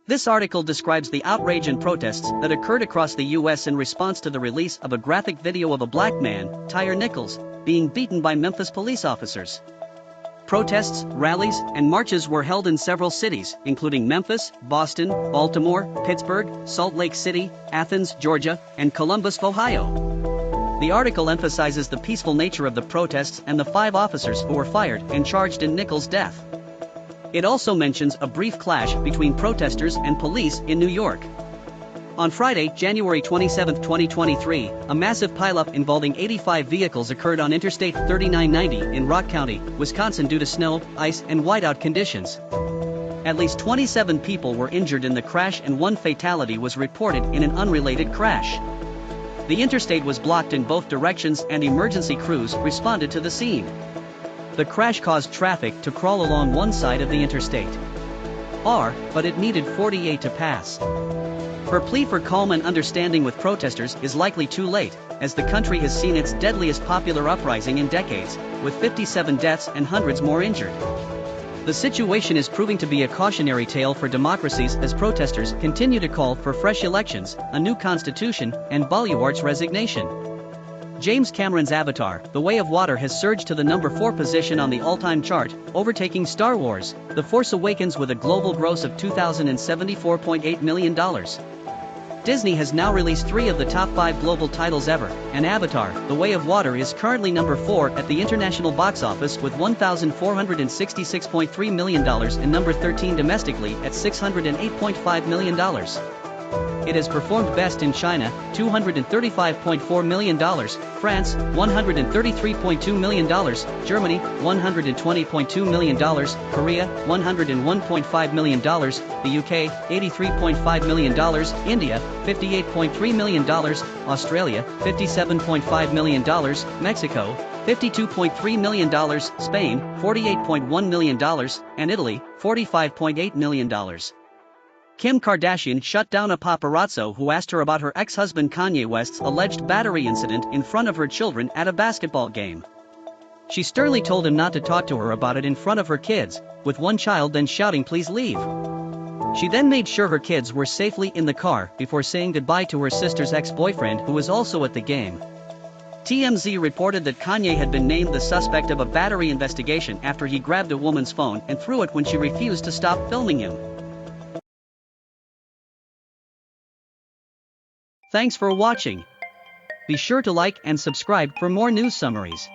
This article describes the outrage and protests that occurred across the US in response to the release of a graphic video of a black man, Tyre Nichols, being beaten by Memphis police officers. Protests, rallies, and marches were held in several cities, including Memphis, Boston, Baltimore, Pittsburgh, Salt Lake City, Athens, Georgia, and Columbus, Ohio. The article emphasizes the peaceful nature of the protests and the 5 officers who were fired and charged in Nichols' death. It also mentions a brief clash between protesters and police in New York. On Friday, January 27, 2023, a massive pileup involving 85 vehicles occurred on Interstate 3990 in Rock County, Wisconsin due to snow, ice, and whiteout conditions. At least 27 people were injured in the crash and 1 fatality was reported in an unrelated crash. The interstate was blocked in both directions and emergency crews responded to the scene. The crash caused traffic to crawl along one side of the interstate. But it needed 48 to pass. Her plea for calm and understanding with protesters is likely too late, as the country has seen its deadliest popular uprising in decades, with 57 deaths and hundreds more injured. The situation is proving to be a cautionary tale for democracies as protesters continue to call for fresh elections, a new constitution, and Bolivar's resignation. James Cameron's Avatar, The Way of Water has surged to the number 4 position on the all-time chart, overtaking Star Wars, The Force Awakens with a global gross of $2,074.8 million. Disney has now released 3 of the top 5 global titles ever, and Avatar, The Way of Water is currently number 4 at the international box office with $1,466.3 million and number 13 domestically at $608.5 million. It has performed best in China, $235.4 million, France, $133.2 million, Germany, $120.2 million, Korea, $101.5 million, the UK, $83.5 million, India, $58.3 million, Australia, $57.5 million, Mexico, $52.3 million, Spain, $48.1 million, and Italy, $45.8 million. Kim Kardashian shut down a paparazzo who asked her about her ex-husband Kanye West's alleged battery incident in front of her children at a basketball game. She sternly told him not to talk to her about it in front of her kids, with one child then shouting "Please leave." She then made sure her kids were safely in the car before saying goodbye to her sister's ex-boyfriend who was also at the game. TMZ reported that Kanye had been named the suspect of a battery investigation after he grabbed a woman's phone and threw it when she refused to stop filming him. Thanks for watching. Be sure to like and subscribe for more news summaries.